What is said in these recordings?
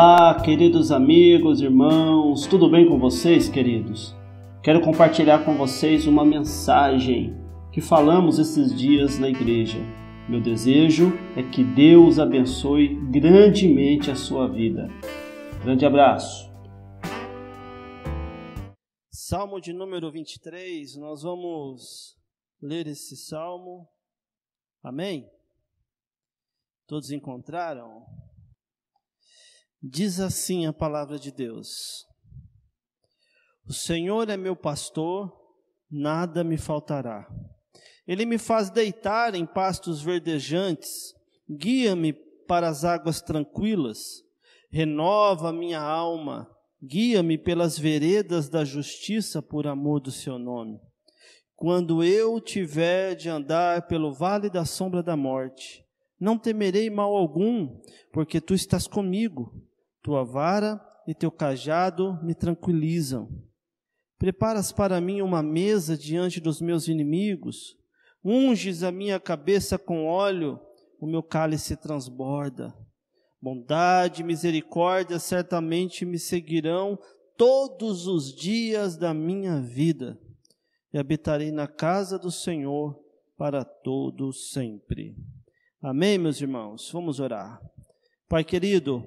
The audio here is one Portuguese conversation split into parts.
Olá, queridos amigos, irmãos, tudo bem com vocês, queridos? Quero compartilhar com vocês uma mensagem que falamos esses dias na igreja. Meu desejo é que Deus abençoe grandemente a sua vida. Grande abraço. Salmo de número 23, nós vamos ler esse salmo. Amém? Todos encontraram? Diz assim a palavra de Deus: O Senhor é meu pastor, nada me faltará. Ele me faz deitar em pastos verdejantes, guia-me para as águas tranquilas, renova minha alma, guia-me pelas veredas da justiça por amor do seu nome. Quando eu tiver de andar pelo vale da sombra da morte, não temerei mal algum, porque tu estás comigo. Tua vara e teu cajado me tranquilizam. Preparas para mim uma mesa diante dos meus inimigos. Unges a minha cabeça com óleo, o meu cálice transborda. Bondade e misericórdia certamente me seguirão todos os dias da minha vida. E habitarei na casa do Senhor para todo sempre. Amém, meus irmãos? Vamos orar. Pai querido,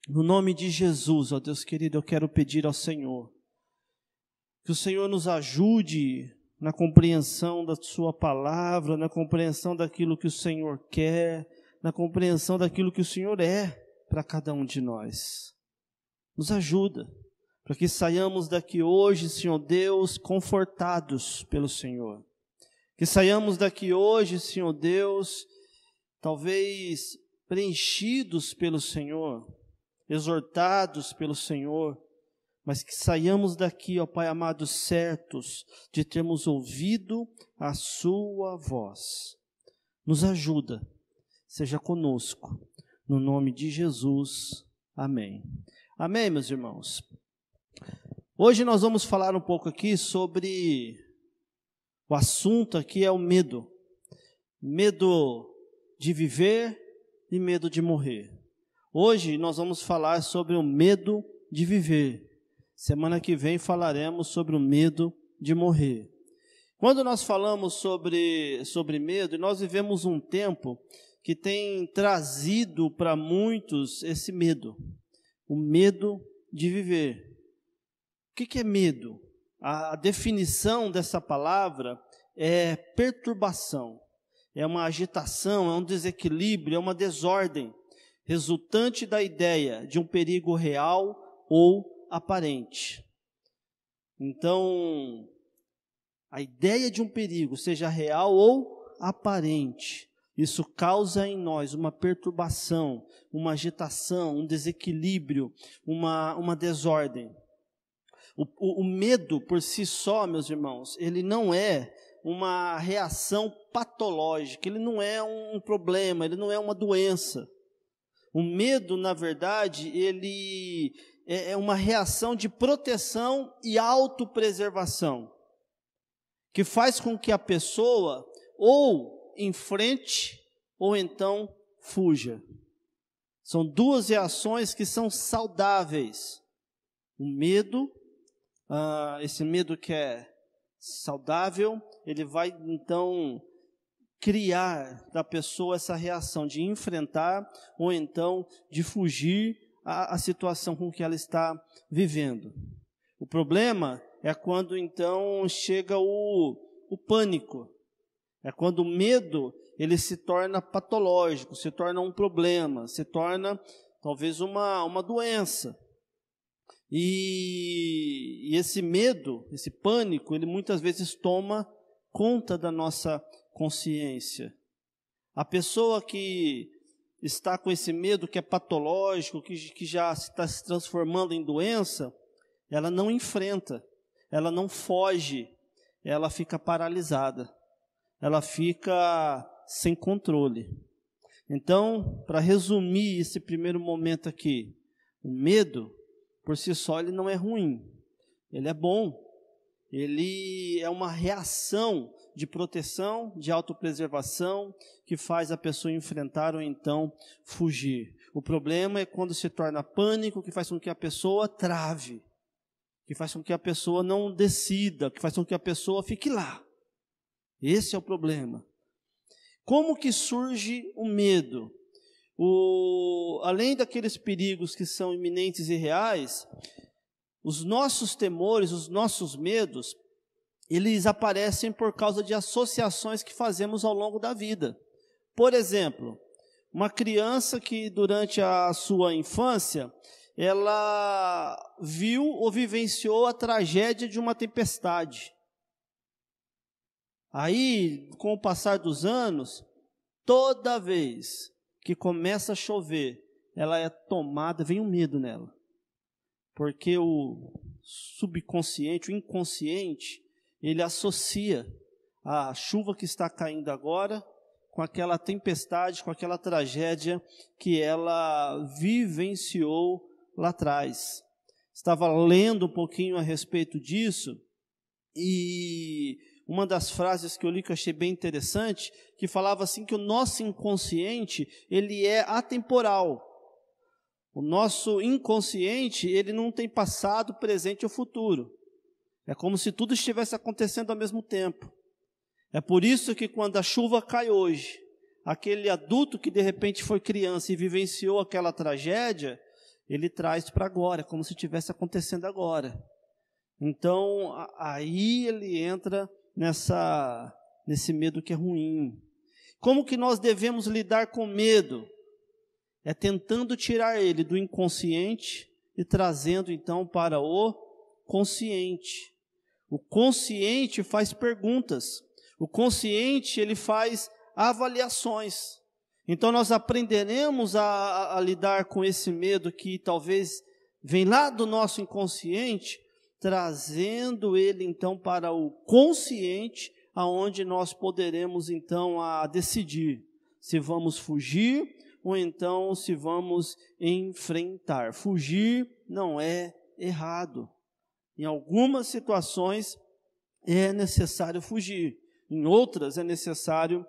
no nome de Jesus, ó Deus querido, eu quero pedir ao Senhor que o Senhor nos ajude na compreensão da sua palavra, na compreensão daquilo que o Senhor quer, na compreensão daquilo que o Senhor é para cada um de nós. Nos ajuda, para que saiamos daqui hoje, Senhor Deus, confortados pelo Senhor. Que saiamos daqui hoje, Senhor Deus, talvez preenchidos pelo Senhor, exortados pelo Senhor, mas que saiamos daqui, ó Pai amado, certos de termos ouvido a sua voz. Nos ajuda, seja conosco, no nome de Jesus, amém. Amém, meus irmãos. Hoje nós vamos falar um pouco aqui sobre o assunto aqui é o medo. Medo de viver e medo de morrer. Hoje nós vamos falar sobre o medo de viver. Semana que vem falaremos sobre o medo de morrer. Quando nós falamos sobre medo, nós vivemos um tempo que tem trazido para muitos esse medo. O medo de viver. O que é medo? A definição dessa palavra é perturbação. É uma agitação, é um desequilíbrio, é uma desordem, resultante da ideia de um perigo real ou aparente. Então, a ideia de um perigo, seja real ou aparente, isso causa em nós uma perturbação, uma agitação, um desequilíbrio, uma desordem. O medo por si só, meus irmãos, ele não é uma reação patológica, ele não é um problema, ele não é uma doença. O medo, na verdade, ele é uma reação de proteção e autopreservação, que faz com que a pessoa ou enfrente ou então fuja. São duas reações que são saudáveis. O medo, esse medo que é saudável, ele vai então criar da pessoa essa reação de enfrentar ou então de fugir à situação com que ela está vivendo. O problema é quando então chega o pânico, é quando o medo ele se torna patológico, se torna um problema, se torna talvez uma doença. E esse medo, esse pânico, ele muitas vezes toma conta da nossa consciência. A pessoa que está com esse medo que é patológico, que já está se transformando em doença, ela não enfrenta, ela não foge, ela fica paralisada, ela fica sem controle. Então, para resumir esse primeiro momento aqui, o medo, por si só, ele não é ruim, ele é bom, ele é uma reação de proteção, de autopreservação, que faz a pessoa enfrentar ou então fugir. O problema é quando se torna pânico, que faz com que a pessoa trave, que faz com que a pessoa não decida, que faz com que a pessoa fique lá. Esse é o problema. Como que surge o medo? Além daqueles perigos que são iminentes e reais, os nossos temores, os nossos medos, eles aparecem por causa de associações que fazemos ao longo da vida. Por exemplo, uma criança que durante a sua infância, ela viu ou vivenciou a tragédia de uma tempestade. Aí, com o passar dos anos, toda vez que começa a chover, ela é tomada, vem um medo nela. Porque o subconsciente, o inconsciente, ele associa a chuva que está caindo agora com aquela tempestade, com aquela tragédia que ela vivenciou lá atrás. Estava lendo um pouquinho a respeito disso e uma das frases que eu li que eu achei bem interessante, que falava assim que o nosso inconsciente, ele é atemporal. O nosso inconsciente, ele não tem passado, presente ou futuro. É como se tudo estivesse acontecendo ao mesmo tempo. É por isso que quando a chuva cai hoje, aquele adulto que de repente foi criança e vivenciou aquela tragédia, ele traz para agora, como se estivesse acontecendo agora. Então, aí ele entra nesse medo que é ruim. Como que nós devemos lidar com medo? É tentando tirar ele do inconsciente e trazendo então para o consciente. O consciente faz perguntas. O consciente, ele faz avaliações. Então nós aprenderemos a lidar com esse medo que talvez vem lá do nosso inconsciente, trazendo ele então para o consciente, aonde nós poderemos então decidir se vamos fugir ou então se vamos enfrentar. Fugir não é errado. Em algumas situações é necessário fugir, em outras é necessário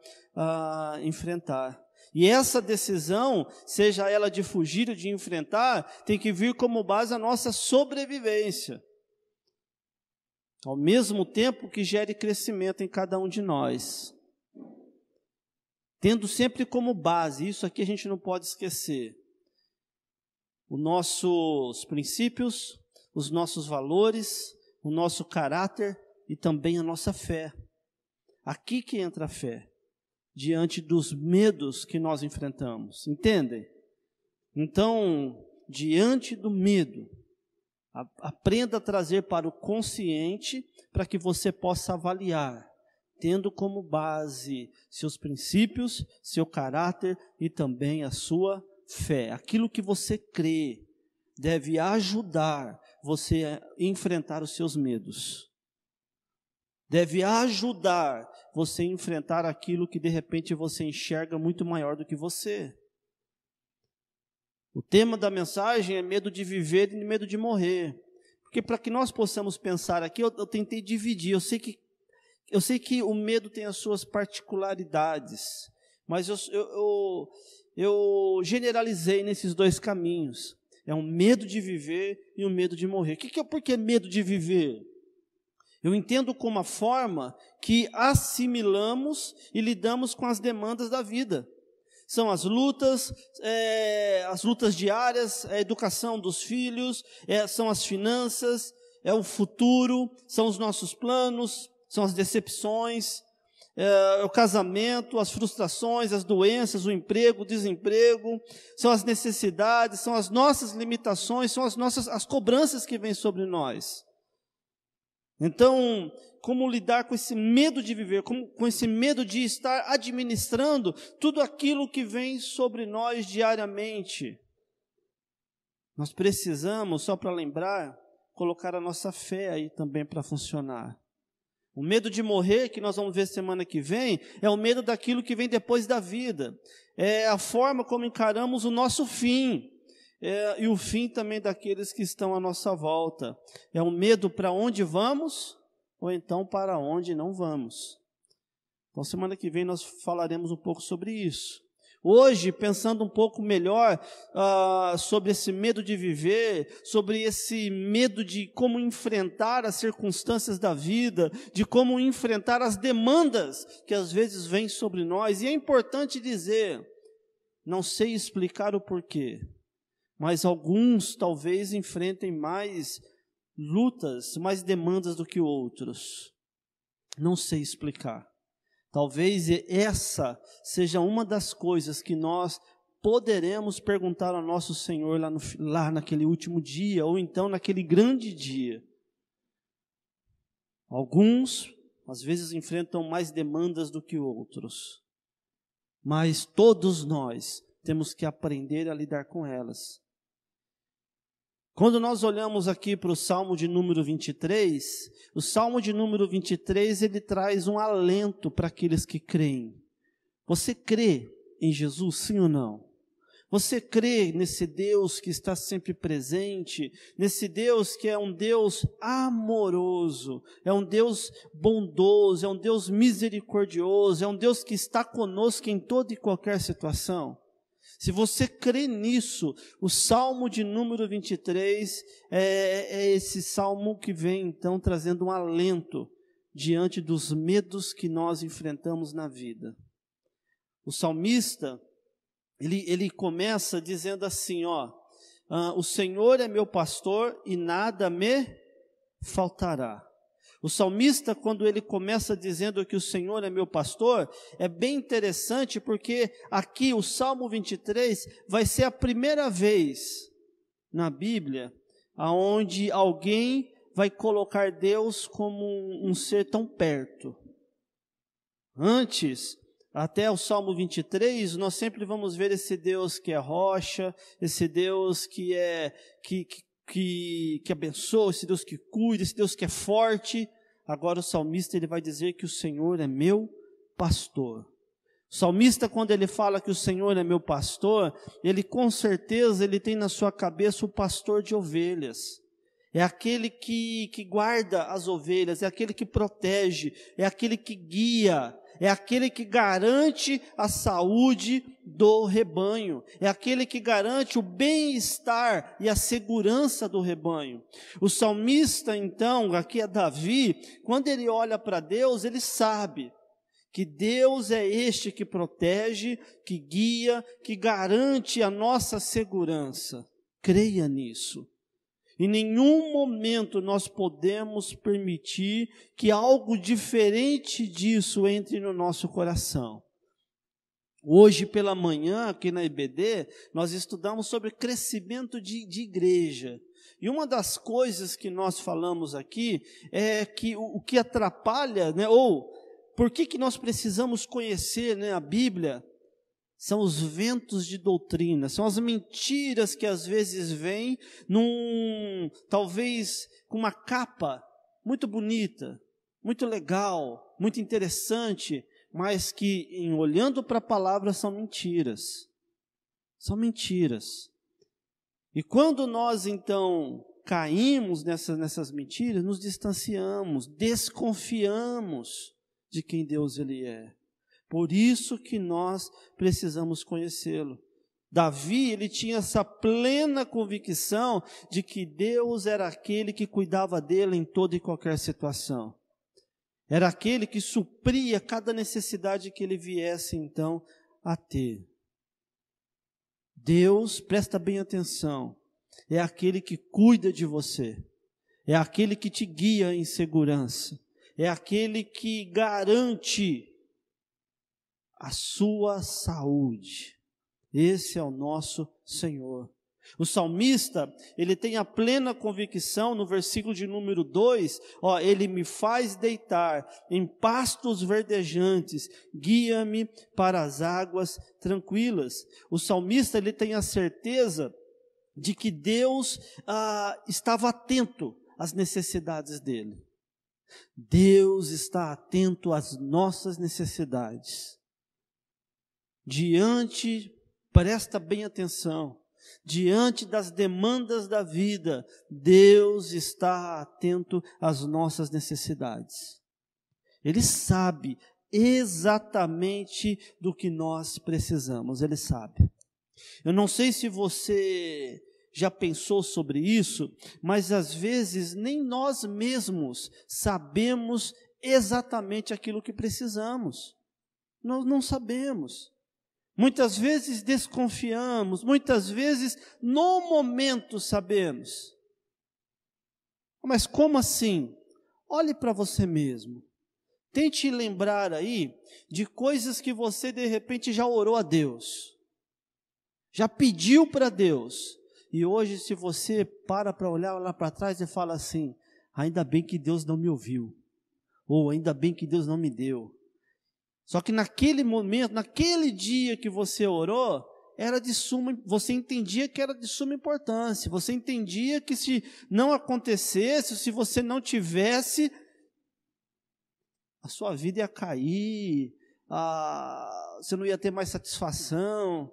enfrentar. E essa decisão, seja ela de fugir ou de enfrentar, tem que vir como base a nossa sobrevivência. Ao mesmo tempo que gere crescimento em cada um de nós. Tendo sempre como base, isso aqui a gente não pode esquecer, os nossos princípios, os nossos valores, o nosso caráter e também a nossa fé. Aqui que entra a fé, diante dos medos que nós enfrentamos, entendem? Então, diante do medo, aprenda a trazer para o consciente, para que você possa avaliar, tendo como base seus princípios, seu caráter e também a sua fé. Aquilo que você crê deve ajudar você a enfrentar os seus medos. Deve ajudar você a enfrentar aquilo que de repente você enxerga muito maior do que você. O tema da mensagem é medo de viver e medo de morrer. Porque para que nós possamos pensar aqui, eu tentei dividir. Eu sei que o medo tem as suas particularidades, mas eu generalizei nesses dois caminhos. É um medo de viver e um medo de morrer. Por que medo de viver? Eu entendo como a forma que assimilamos e lidamos com as demandas da vida. São as lutas diárias, a educação dos filhos, são as finanças, é o futuro, são os nossos planos, são as decepções, é o casamento, as frustrações, as doenças, o emprego, o desemprego, são as necessidades, são as nossas limitações, são as cobranças que vêm sobre nós. Então, como lidar com esse medo de viver, com esse medo de estar administrando tudo aquilo que vem sobre nós diariamente? Nós precisamos, só para lembrar, colocar a nossa fé aí também para funcionar. O medo de morrer, que nós vamos ver semana que vem, é o medo daquilo que vem depois da vida. É a forma como encaramos o nosso fim. E o fim também daqueles que estão à nossa volta. É um medo para onde vamos, ou então para onde não vamos. Então, semana que vem nós falaremos um pouco sobre isso. Hoje, pensando um pouco melhor sobre esse medo de viver, sobre esse medo de como enfrentar as circunstâncias da vida, de como enfrentar as demandas que às vezes vêm sobre nós, e é importante dizer, não sei explicar o porquê, mas alguns talvez enfrentem mais lutas, mais demandas do que outros. Não sei explicar. Talvez essa seja uma das coisas que nós poderemos perguntar ao nosso Senhor lá naquele último dia, ou então naquele grande dia. Alguns, às vezes, enfrentam mais demandas do que outros, mas todos nós temos que aprender a lidar com elas. Quando nós olhamos aqui para o Salmo de número 23, o Salmo de número 23, ele traz um alento para aqueles que creem. Você crê em Jesus, sim ou não? Você crê nesse Deus que está sempre presente, nesse Deus que é um Deus amoroso, é um Deus bondoso, é um Deus misericordioso, é um Deus que está conosco em toda e qualquer situação? Se você crê nisso, o Salmo de número 23 é esse Salmo que vem então trazendo um alento diante dos medos que nós enfrentamos na vida. O salmista, ele começa dizendo assim, o Senhor é meu pastor e nada me faltará. O salmista, quando ele começa dizendo que o Senhor é meu pastor, é bem interessante porque aqui o Salmo 23 vai ser a primeira vez na Bíblia onde alguém vai colocar Deus como um ser tão perto. Antes, até o Salmo 23, nós sempre vamos ver esse Deus que é rocha, esse Deus que abençoa, esse Deus que cuida, esse Deus que é forte. Agora o salmista ele vai dizer que o Senhor é meu pastor. O salmista, quando ele fala que o Senhor é meu pastor, ele com certeza ele tem na sua cabeça o pastor de ovelhas. É aquele que guarda as ovelhas, é aquele que protege, é aquele que guia, é aquele que garante a saúde do rebanho, é aquele que garante o bem-estar e a segurança do rebanho. O salmista, então, aqui é Davi, quando ele olha para Deus, ele sabe que Deus é este que protege, que guia, que garante a nossa segurança. Creia nisso. Em nenhum momento nós podemos permitir que algo diferente disso entre no nosso coração. Hoje pela manhã, aqui na IBD, nós estudamos sobre crescimento de igreja. E uma das coisas que nós falamos aqui é que o que atrapalha, ou por que nós precisamos conhecer, a Bíblia, são os ventos de doutrina, são as mentiras que às vezes vêm talvez com uma capa muito bonita, muito legal, muito interessante, mas que olhando para a palavra são mentiras. São mentiras. E quando nós então caímos nessas mentiras, nos distanciamos, desconfiamos de quem Deus ele é. Por isso que nós precisamos conhecê-lo. Davi, ele tinha essa plena convicção de que Deus era aquele que cuidava dele em toda e qualquer situação. Era aquele que supria cada necessidade que ele viesse então a ter. Deus, presta bem atenção, é aquele que cuida de você, é aquele que te guia em segurança, é aquele que garante a sua saúde. Esse é o nosso Senhor. O salmista, ele tem a plena convicção, no versículo de número 2, ele me faz deitar em pastos verdejantes, guia-me para as águas tranquilas. O salmista, ele tem a certeza de que Deus estava atento às necessidades dele. Deus está atento às nossas necessidades. Presta bem atenção, diante das demandas da vida, Deus está atento às nossas necessidades. Ele sabe exatamente do que nós precisamos, Ele sabe. Eu não sei se você já pensou sobre isso, mas às vezes nem nós mesmos sabemos exatamente aquilo que precisamos. Nós não sabemos. Muitas vezes desconfiamos, muitas vezes no momento sabemos. Mas como assim? Olhe para você mesmo. Tente lembrar aí de coisas que você de repente já orou a Deus, já pediu para Deus, e hoje se você para olhar lá para trás e fala assim, ainda bem que Deus não me ouviu, ou ainda bem que Deus não me deu. Só que naquele momento, naquele dia que você orou, você entendia que era de suma importância, você entendia que se não acontecesse, se você não tivesse, a sua vida ia cair, você não ia ter mais satisfação.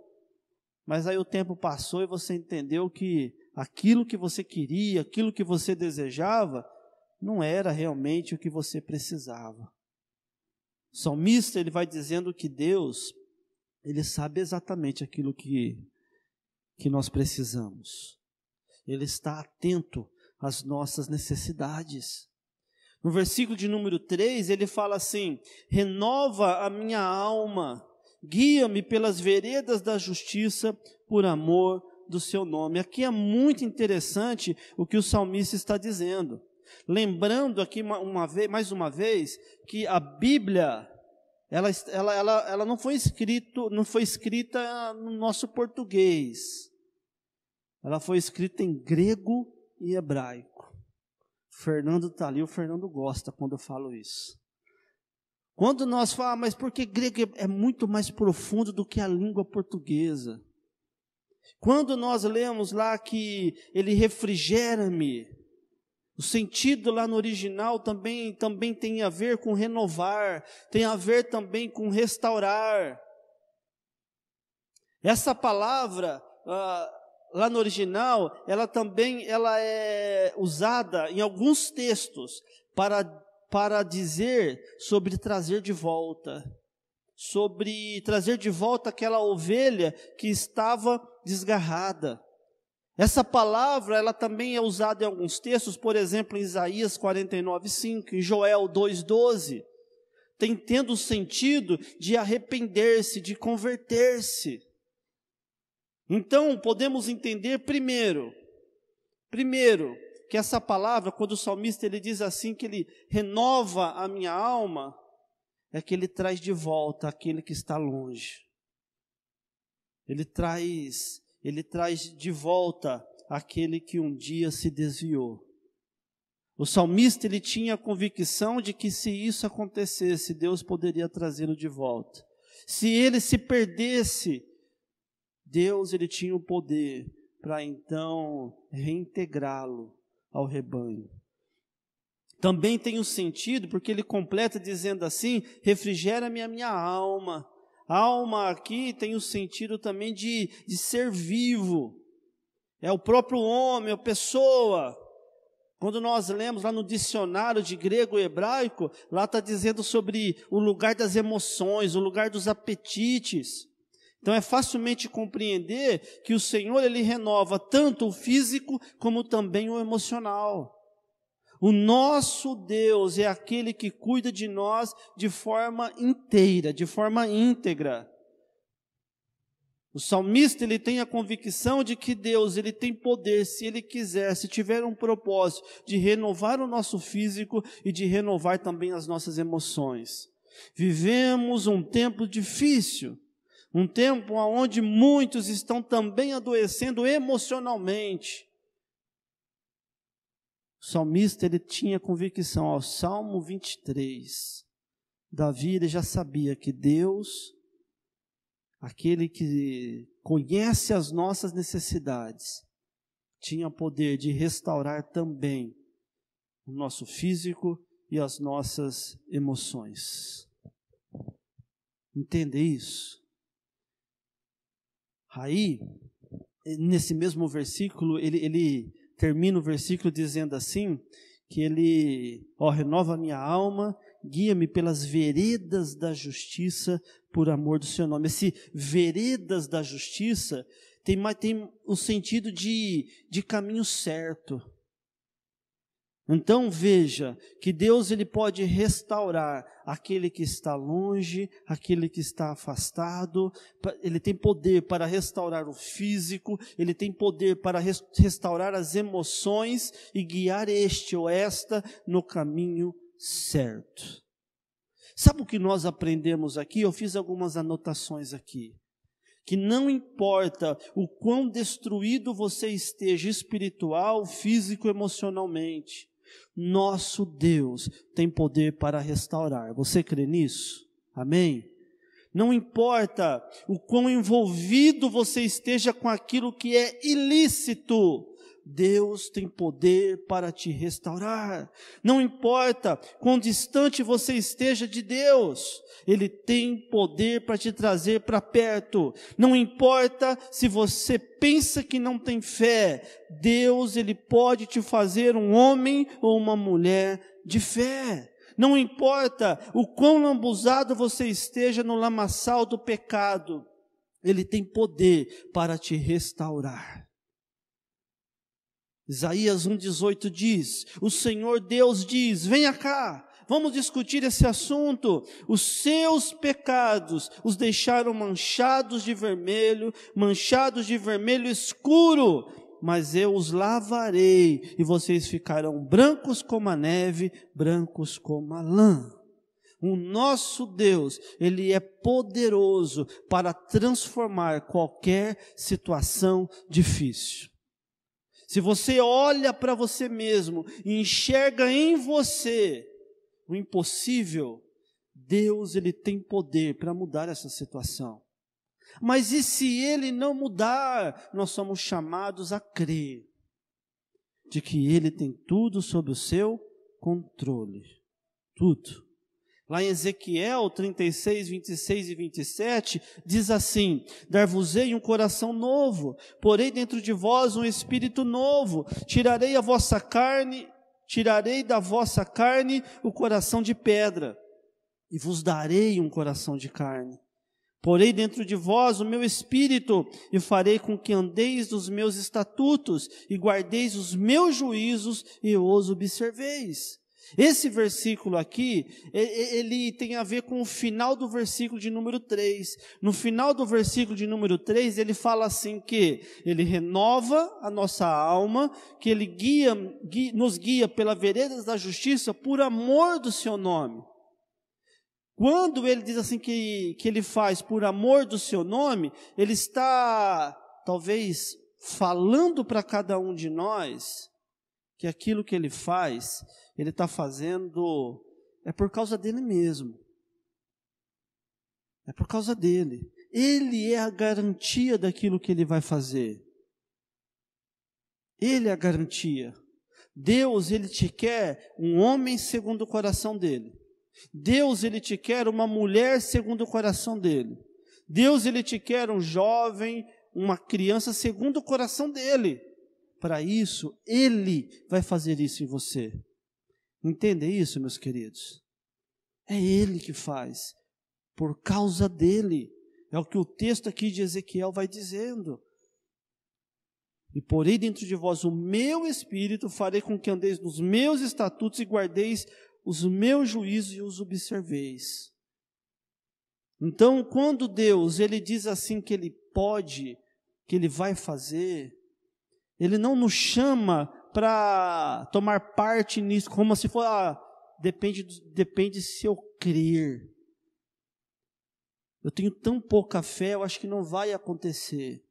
Mas aí o tempo passou e você entendeu que aquilo que você queria, aquilo que você desejava, não era realmente o que você precisava. O salmista, ele vai dizendo que Deus, Ele sabe exatamente aquilo que nós precisamos. Ele está atento às nossas necessidades. No versículo de número 3, ele fala assim, renova a minha alma, guia-me pelas veredas da justiça, por amor do seu nome. Aqui é muito interessante o que o salmista está dizendo. Lembrando aqui mais uma vez, que a Bíblia, ela não foi escrita no nosso português. Ela foi escrita em grego e hebraico. Fernando está ali, o Fernando gosta quando eu falo isso. Quando nós falamos, mas porque grego é muito mais profundo do que a língua portuguesa. Quando nós lemos lá que ele refrigera-me, o sentido lá no original também tem a ver com renovar, tem a ver também com restaurar. Essa palavra, lá no original, ela é usada em alguns textos para dizer sobre trazer de volta, aquela ovelha que estava desgarrada. Essa palavra, ela também é usada em alguns textos, por exemplo, em Isaías 49:5, em Joel 2:12, tendo o sentido de arrepender-se, de converter-se. Então, podemos entender primeiro, que essa palavra, quando o salmista ele diz assim, que ele renova a minha alma, é que ele traz de volta aquele que está longe. Ele traz de volta aquele que um dia se desviou. O salmista ele tinha a convicção de que se isso acontecesse, Deus poderia trazê-lo de volta. Se ele se perdesse, Deus ele tinha o poder para então reintegrá-lo ao rebanho. Também tem um sentido, porque ele completa dizendo assim, refrigera-me a minha alma. Alma aqui tem o sentido também de ser vivo. É o próprio homem, a pessoa. Quando nós lemos lá no dicionário de grego e hebraico, lá está dizendo sobre o lugar das emoções, o lugar dos apetites. Então é facilmente compreender que o Senhor ele renova tanto o físico como também o emocional. O nosso Deus é aquele que cuida de nós de forma inteira, de forma íntegra. O salmista ele tem a convicção de que Deus ele tem poder, se Ele quiser, se tiver um propósito, de renovar o nosso físico e de renovar também as nossas emoções. Vivemos um tempo difícil, um tempo onde muitos estão também adoecendo emocionalmente. O salmista ele tinha convicção, ao Salmo 23, Davi ele já sabia que Deus, aquele que conhece as nossas necessidades, tinha poder de restaurar também o nosso físico e as nossas emoções. Entende isso? Aí, nesse mesmo versículo, ele termina o versículo dizendo assim, que ele renova a minha alma, guia-me pelas veredas da justiça por amor do seu nome. Esse veredas da justiça tem o sentido de caminho certo. Então veja que Deus ele pode restaurar aquele que está longe, aquele que está afastado. Ele tem poder para restaurar o físico, ele tem poder para restaurar as emoções e guiar este ou esta no caminho certo. Sabe o que nós aprendemos aqui? Eu fiz algumas anotações aqui. Que não importa o quão destruído você esteja espiritual, físico, emocionalmente, nosso Deus tem poder para restaurar. Você crê nisso? Amém? Não importa o quão envolvido você esteja com aquilo que é ilícito, Deus tem poder para te restaurar. Não importa quão distante você esteja de Deus, Ele tem poder para te trazer para perto. Não importa se você pensa que não tem fé, Deus ele pode te fazer um homem ou uma mulher de fé. Não importa o quão lambuzado você esteja no lamaçal do pecado, Ele tem poder para te restaurar. Isaías 1,18 diz, o Senhor Deus diz, venha cá, vamos discutir esse assunto. Os seus pecados os deixaram manchados de vermelho escuro, mas eu os lavarei e vocês ficarão brancos como a neve, brancos como a lã. O nosso Deus, Ele é poderoso para transformar qualquer situação difícil. Se você olha para você mesmo e enxerga em você o impossível, Deus ele tem poder para mudar essa situação. Mas e se Ele não mudar? Nós somos chamados a crer de que Ele tem tudo sob o seu controle. Tudo. Lá em Ezequiel 36, 26 e 27, diz assim, dar-vos-ei um coração novo, porei dentro de vós um espírito novo, tirarei da vossa carne o coração de pedra, e vos darei um coração de carne. Porei dentro de vós o meu espírito, e farei com que andeis dos meus estatutos, e guardeis os meus juízos, e os observeis. Esse versículo aqui, ele tem a ver com o final do versículo de número 3. No final do versículo de número 3, ele fala assim que Ele renova a nossa alma, que Ele nos guia pela vereda da justiça por amor do seu nome. Quando Ele diz assim que Ele faz por amor do seu nome, Ele está, talvez, falando para cada um de nós, que aquilo que Ele faz, Ele está fazendo, é por causa dEle mesmo. É por causa dEle. Ele é a garantia daquilo que Ele vai fazer. Ele é a garantia. Deus, Ele te quer um homem segundo o coração dEle. Deus, Ele te quer uma mulher segundo o coração dEle. Deus, Ele te quer um jovem, uma criança segundo o coração dEle. Para isso, Ele vai fazer isso em você. Entendem isso, meus queridos? É Ele que faz, por causa dEle. É o que o texto aqui de Ezequiel vai dizendo. E porei dentro de vós o meu espírito, farei com que andeis nos meus estatutos e guardeis os meus juízos e os observeis. Então, quando Deus, Ele diz assim que Ele pode, que Ele vai fazer, Ele não nos chama para tomar parte nisso, como se for, depende se eu crer. Eu tenho tão pouca fé, eu acho que não vai acontecer.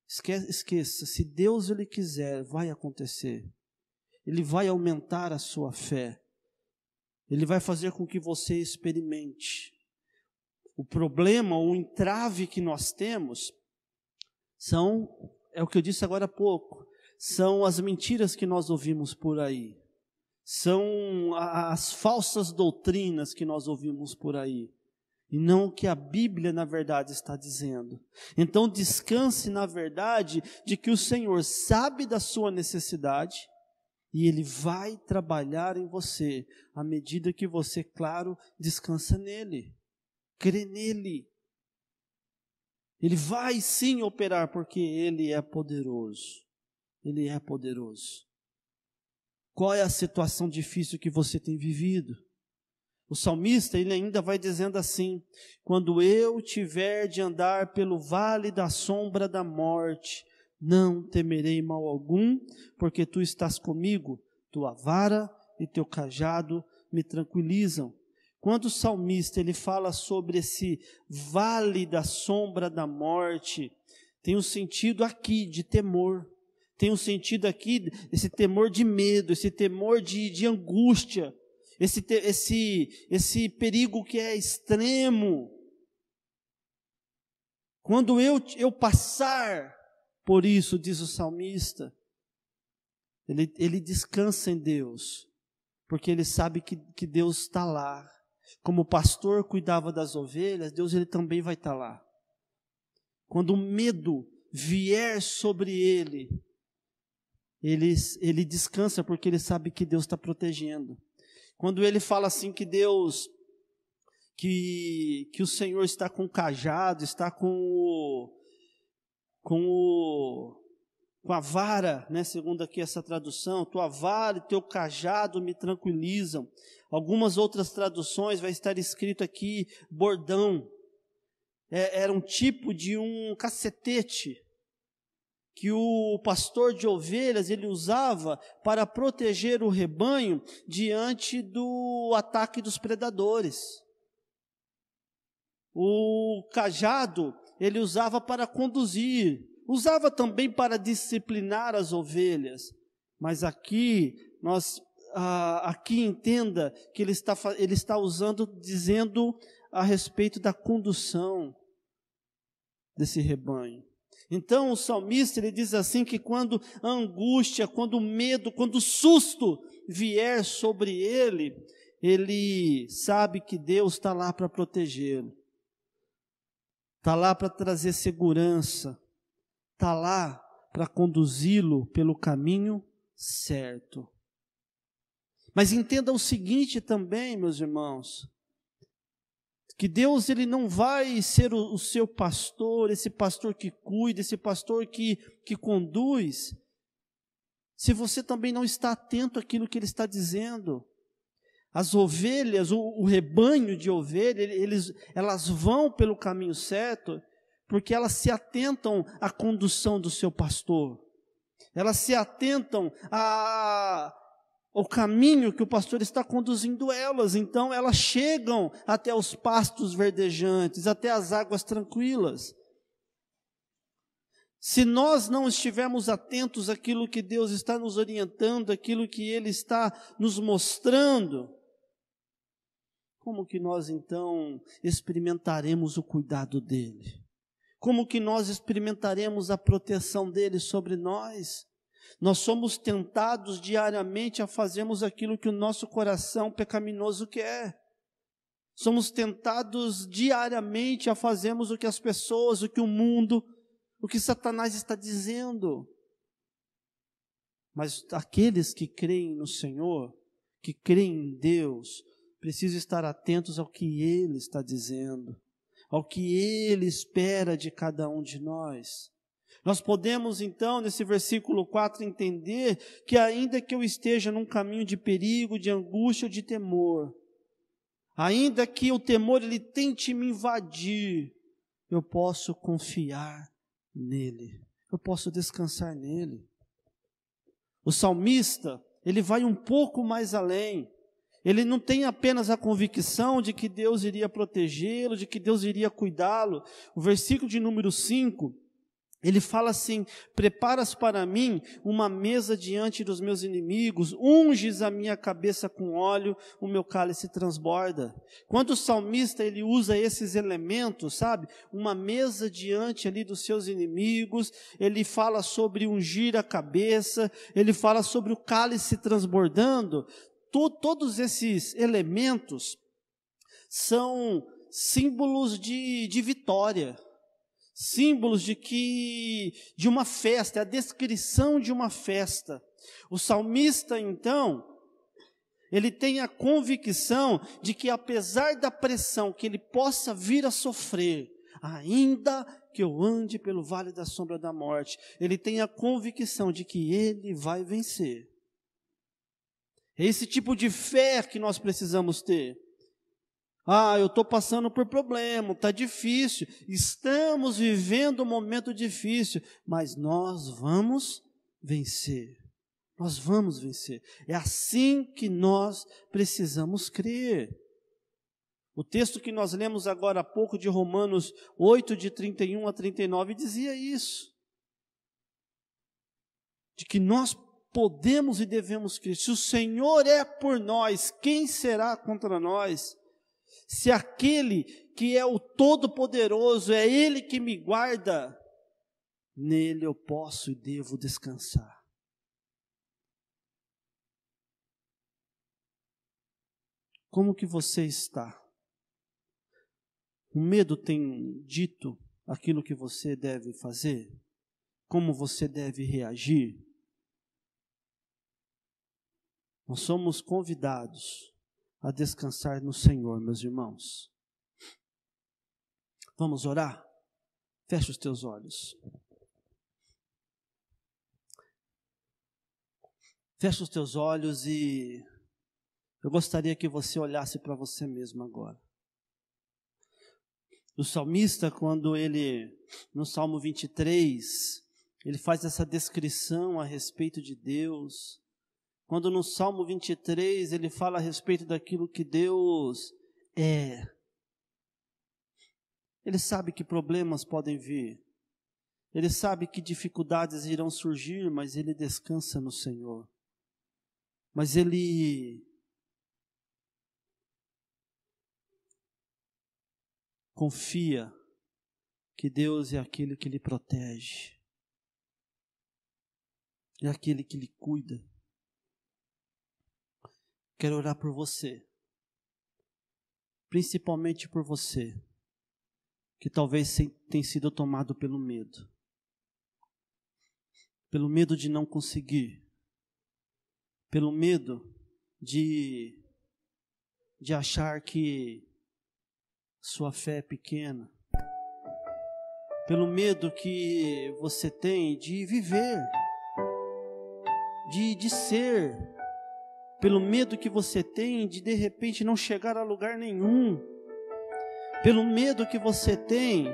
Esqueça, se Deus Ele quiser, vai acontecer. Ele vai aumentar a sua fé. Ele vai fazer com que você experimente. O problema, o entrave que nós temos, é o que eu disse agora há pouco, são as mentiras que nós ouvimos por aí. São as falsas doutrinas que nós ouvimos por aí. E não o que a Bíblia, na verdade, está dizendo. Então, descanse na verdade de que o Senhor sabe da sua necessidade, E Ele vai trabalhar em você, à medida que você, claro, descansa nele, crê nele. Ele vai sim operar, porque Ele é poderoso. Ele é poderoso. Qual é a situação difícil que você tem vivido? O salmista, ele ainda vai dizendo assim: quando eu tiver de andar pelo vale da sombra da morte, não temerei mal algum, porque tu estás comigo, tua vara e teu cajado me tranquilizam. Quando o salmista ele fala sobre esse vale da sombra da morte, tem um sentido aqui de temor, tem um sentido aqui, esse temor de medo, esse temor de angústia, esse perigo que é extremo. Quando eu passar por isso, diz o salmista, ele descansa em Deus, porque ele sabe que Deus está lá. Como o pastor cuidava das ovelhas, Deus ele também vai estar lá. Quando o medo vier sobre ele descansa, porque ele sabe que Deus está protegendo. Quando ele fala assim que Deus, que o Senhor está com o cajado, está com a vara, né, segundo aqui essa tradução, tua vara e teu cajado me tranquilizam. Algumas outras traduções vai estar escrito aqui bordão. Era um tipo de um cacetete que o pastor de ovelhas ele usava para proteger o rebanho diante do ataque dos predadores. O cajado ele usava para conduzir, usava também para disciplinar as ovelhas, mas aqui aqui entenda que ele está usando, dizendo a respeito da condução desse rebanho. Então o salmista ele diz assim que quando a angústia, quando o medo, quando o susto vier sobre ele sabe que Deus está lá para protegê-lo, está lá para trazer segurança, está lá para conduzi-lo pelo caminho certo. Mas entenda o seguinte também, meus irmãos, que Deus ele não vai ser o seu pastor, esse pastor que cuida, esse pastor que conduz, se você também não está atento àquilo que Ele está dizendo. As ovelhas, o rebanho de ovelhas, elas vão pelo caminho certo, porque elas se atentam à condução do seu pastor. Elas se atentam ao caminho que o pastor está conduzindo elas. Então elas chegam até os pastos verdejantes, até as águas tranquilas. Se nós não estivermos atentos àquilo que Deus está nos orientando, àquilo que Ele está nos mostrando, como que nós então experimentaremos o cuidado dEle? Como que nós experimentaremos a proteção dEle sobre nós? Nós somos tentados diariamente a fazermos aquilo que o nosso coração pecaminoso quer. Somos tentados diariamente a fazermos o que as pessoas, o que o mundo, o que Satanás está dizendo. Mas aqueles que creem no Senhor, que creem em Deus, precisam estar atentos ao que Ele está dizendo, ao que Ele espera de cada um de nós. Nós podemos então, nesse versículo 4, entender que ainda que eu esteja num caminho de perigo, de angústia, de temor, ainda que o temor ele tente me invadir, eu posso confiar nele, eu posso descansar nele. O salmista, ele vai um pouco mais além. Ele não tem apenas a convicção de que Deus iria protegê-lo, de que Deus iria cuidá-lo. O versículo de número 5, ele fala assim: preparas para mim uma mesa diante dos meus inimigos, unges a minha cabeça com óleo, o meu cálice transborda. Quando o salmista ele usa esses elementos, sabe, uma mesa diante ali dos seus inimigos, ele fala sobre ungir a cabeça, ele fala sobre o cálice transbordando. Todos esses elementos são símbolos de vitória, símbolos de uma festa, é a descrição de uma festa. O salmista, então, ele tem a convicção de que apesar da pressão que ele possa vir a sofrer, ainda que eu ande pelo vale da sombra da morte, ele tem a convicção de que ele vai vencer. É esse tipo de fé que nós precisamos ter. Eu estou passando por problema, está difícil, estamos vivendo um momento difícil, mas nós vamos vencer. Nós vamos vencer. É assim que nós precisamos crer. O texto que nós lemos agora há pouco de Romanos 8, de 31 a 39, dizia isso. De que nós podemos e devemos crer. Se o Senhor é por nós, quem será contra nós? Se aquele que é o Todo-Poderoso, é Ele que me guarda, nele eu posso e devo descansar. Como que você está? O medo tem dito aquilo que você deve fazer? Como você deve reagir? Nós somos convidados a descansar no Senhor, meus irmãos. Vamos orar? Feche os teus olhos. Feche os teus olhos e eu gostaria que você olhasse para você mesmo agora. O salmista, quando ele, no Salmo 23, ele faz essa descrição a respeito de Deus. Quando no Salmo 23 ele fala a respeito daquilo que Deus é. Ele sabe que problemas podem vir. Ele sabe que dificuldades irão surgir, mas ele descansa no Senhor. Mas ele confia que Deus é aquele que lhe protege. É aquele que lhe cuida. Quero orar por você, principalmente por você, que talvez tenha sido tomado pelo medo de não conseguir, pelo medo de achar que sua fé é pequena, pelo medo que você tem de viver, de ser, pelo medo que você tem de repente não chegar a lugar nenhum, pelo medo que você tem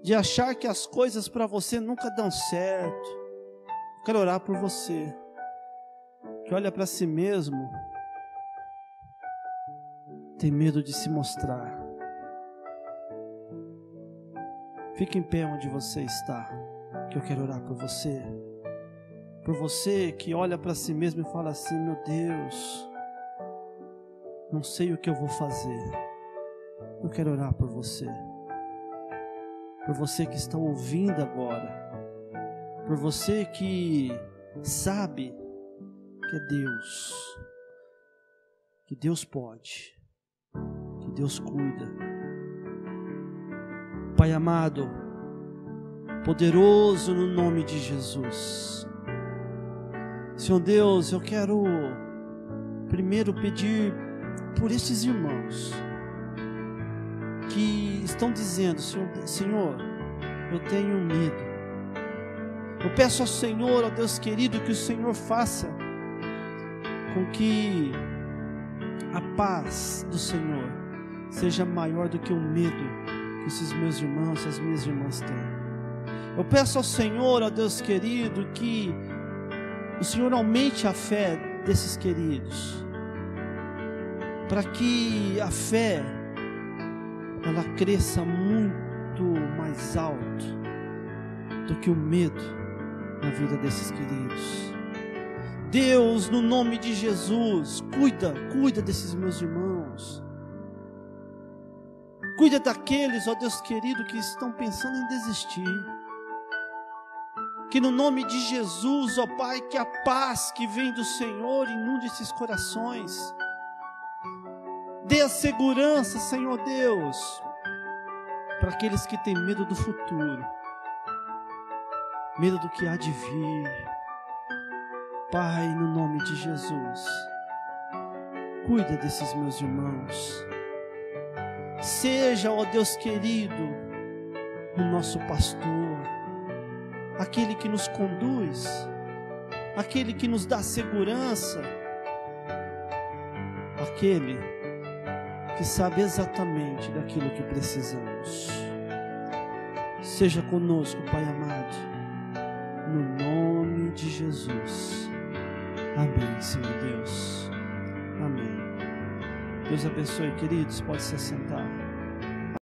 de achar que as coisas para você nunca dão certo. Eu quero orar por você, que olha para si mesmo, tem medo de se mostrar. Fique em pé onde você está, que eu quero orar por você. Por você que olha para si mesmo e fala assim: meu Deus, não sei o que eu vou fazer. Eu quero orar por você. Por você que está ouvindo agora. Por você que sabe que é Deus. Que Deus pode. Que Deus cuida. Pai amado, poderoso no nome de Jesus. Senhor Deus, eu quero primeiro pedir por esses irmãos que estão dizendo: Senhor, eu tenho medo. Eu peço ao Senhor, ó Deus querido, que o Senhor faça com que a paz do Senhor seja maior do que o medo que esses meus irmãos e as minhas irmãs têm. Eu peço ao Senhor, ó Deus querido, que o Senhor aumente a fé desses queridos, para que a fé ela cresça muito mais alto do que o medo na vida desses queridos. Deus, no nome de Jesus, cuida desses meus irmãos. Cuida daqueles, ó Deus querido, que estão pensando em desistir. Que no nome de Jesus, ó Pai, que a paz que vem do Senhor inunde esses corações. Dê a segurança, Senhor Deus, para aqueles que têm medo do futuro, medo do que há de vir, Pai, no nome de Jesus, cuida desses meus irmãos. Seja, ó Deus querido, o nosso pastor, aquele que nos conduz, aquele que nos dá segurança, aquele que sabe exatamente daquilo que precisamos. Seja conosco, Pai amado, no nome de Jesus. Amém, Senhor Deus. Amém. Deus abençoe, queridos. Pode se assentar.